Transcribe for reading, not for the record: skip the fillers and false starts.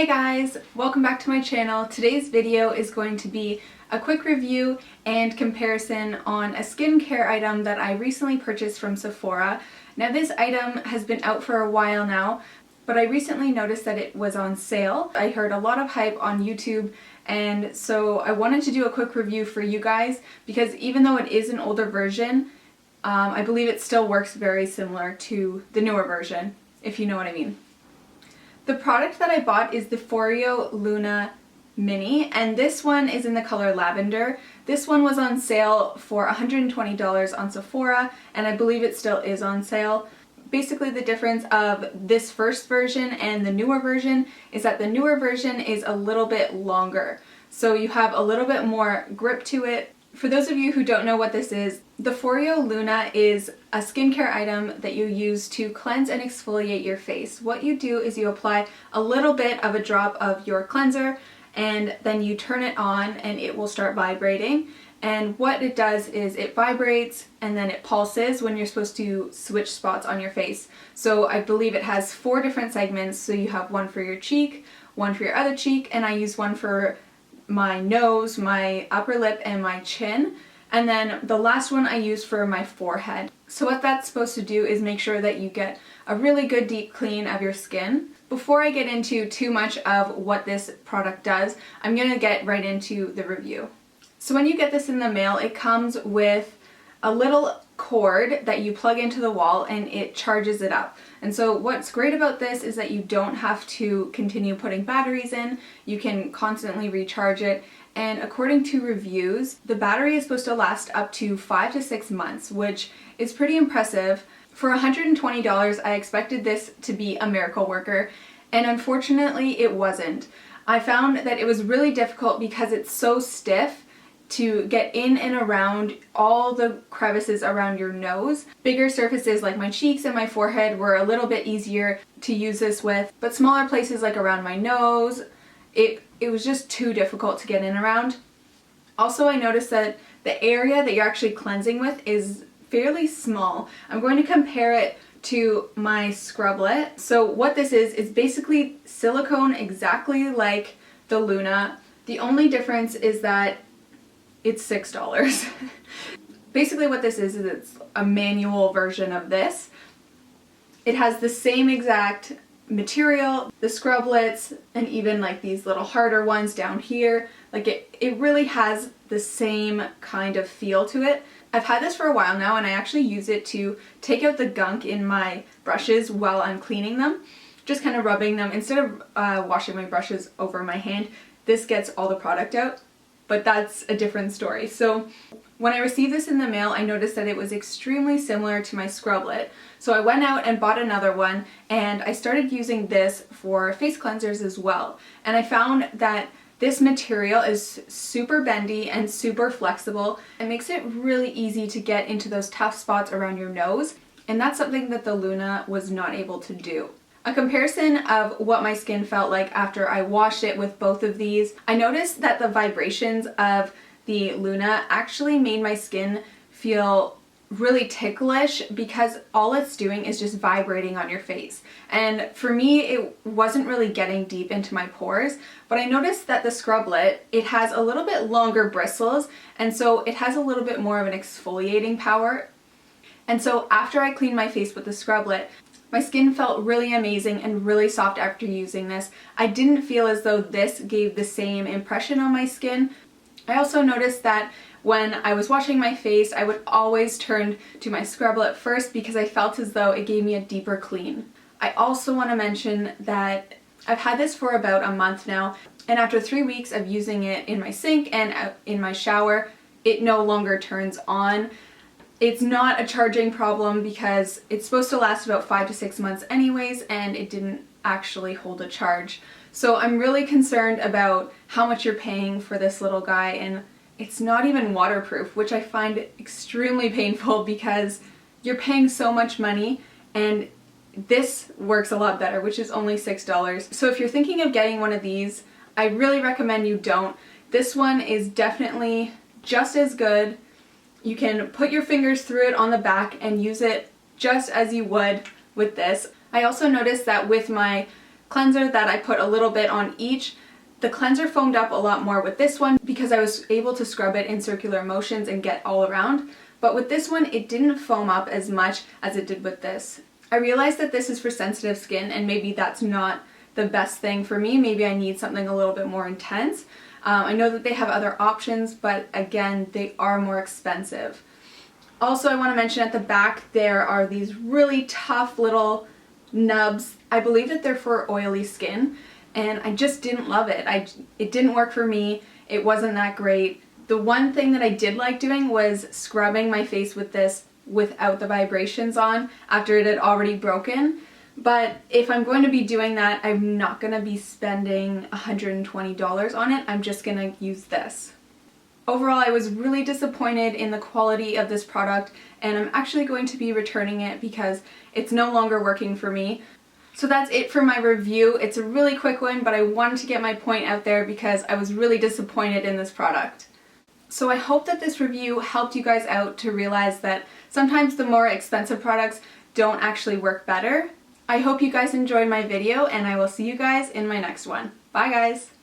Hey guys, welcome back to my channel. Today's video is going to be a quick review and comparison on a skincare item that I recently purchased from Sephora. Now this item has been out for a while now, but I recently noticed that it was on sale. I heard a lot of hype on YouTube, and so I wanted to do a quick review for you guys because even though it is an older version, I believe it still works very similar to the newer version, if you know what I mean. The product that I bought is the Foreo Luna Mini, and this one is in the color lavender. This one was on sale for $120 on Sephora, and I believe it still is on sale. Basically the difference of this first version and the newer version is that the newer version is a little bit longer. So you have a little bit more grip to it. For those of you who don't know what this is, the Foreo Luna is a skincare item that you use to cleanse and exfoliate your face. What you do is you apply a little bit of a drop of your cleanser and then you turn it on and it will start vibrating. And what it does is it vibrates and then it pulses when you're supposed to switch spots on your face. So I believe it has 4 different segments. So you have one for your cheek, one for your other cheek, and I use one for my nose, my upper lip, and my chin. And then the last one I use for my forehead. So what that's supposed to do is make sure that you get a really good deep clean of your skin. Before I get into too much of what this product does, I'm going to get right into the review. So when you get this in the mail, it comes with a little cord that you plug into the wall and it charges it up. And so what's great about this is that you don't have to continue putting batteries in. You can constantly recharge it. And according to reviews, the battery is supposed to last up to 5 to 6 months, which is pretty impressive. For $120, I expected this to be a miracle worker, and unfortunately it wasn't. I found that it was really difficult because it's so stiff to get in and around all the crevices around your nose. Bigger surfaces like my cheeks and my forehead were a little bit easier to use this with, but smaller places like around my nose, it was just too difficult to get in around. Also, I noticed that the area that you're actually cleansing with is fairly small. I'm going to compare it to my scrublet. So what this is basically silicone exactly like the Luna. The only difference is that it's $6. Basically what this is it's a manual version of this. It has the same exact material, the scrublets, and even like these little harder ones down here. Like it really has the same kind of feel to it. I've had this for a while now and I actually use it to take out the gunk in my brushes while I'm cleaning them. Just kind of rubbing them. Instead of washing my brushes over my hand, this gets all the product out. But that's a different story. So when I received this in the mail, I noticed that it was extremely similar to my scrublet. So I went out and bought another one and I started using this for face cleansers as well. And I found that this material is super bendy and super flexible. It makes it really easy to get into those tough spots around your nose. And that's something that the Luna was not able to do. A comparison of what my skin felt like after I washed it with both of these. I noticed that the vibrations of the Luna actually made my skin feel really ticklish because all it's doing is just vibrating on your face. And for me, it wasn't really getting deep into my pores, but I noticed that the scrublet, it has a little bit longer bristles, and so it has a little bit more of an exfoliating power. And so after I cleaned my face with the scrublet, my skin felt really amazing and really soft after using this. I didn't feel as though this gave the same impression on my skin. I also noticed that when I was washing my face, I would always turn to my scrublet first because I felt as though it gave me a deeper clean. I also want to mention that I've had this for about a month now, and after 3 weeks of using it in my sink and in my shower, it no longer turns on. It's not a charging problem because it's supposed to last about 5 to 6 months anyways, and it didn't actually hold a charge. So I'm really concerned about how much you're paying for this little guy, and it's not even waterproof, which I find extremely painful because you're paying so much money and this works a lot better, which is only $6. So if you're thinking of getting one of these, I really recommend you don't. This one is definitely just as good. You can put your fingers through it on the back and use it just as you would with this. I also noticed that with my cleanser that I put a little bit on each. The cleanser foamed up a lot more with this one because I was able to scrub it in circular motions and get all around. But with this one, it didn't foam up as much as it did with this. I realized that this is for sensitive skin and maybe that's not the best thing for me. Maybe I need something a little bit more intense. I know that they have other options, but again, they are more expensive. Also, I want to mention at the back there are these really tough little nubs. I believe that they're for oily skin, and I just didn't love it. It didn't work for me. It wasn't that great. The one thing that I did like doing was scrubbing my face with this without the vibrations on after it had already broken. But if I'm going to be doing that, I'm not going to be spending $120 on it. I'm just going to use this. Overall, I was really disappointed in the quality of this product, and I'm actually going to be returning it because it's no longer working for me. So that's it for my review. It's a really quick one, but I wanted to get my point out there because I was really disappointed in this product. So I hope that this review helped you guys out to realize that sometimes the more expensive products don't actually work better. I hope you guys enjoyed my video, and I will see you guys in my next one. Bye guys!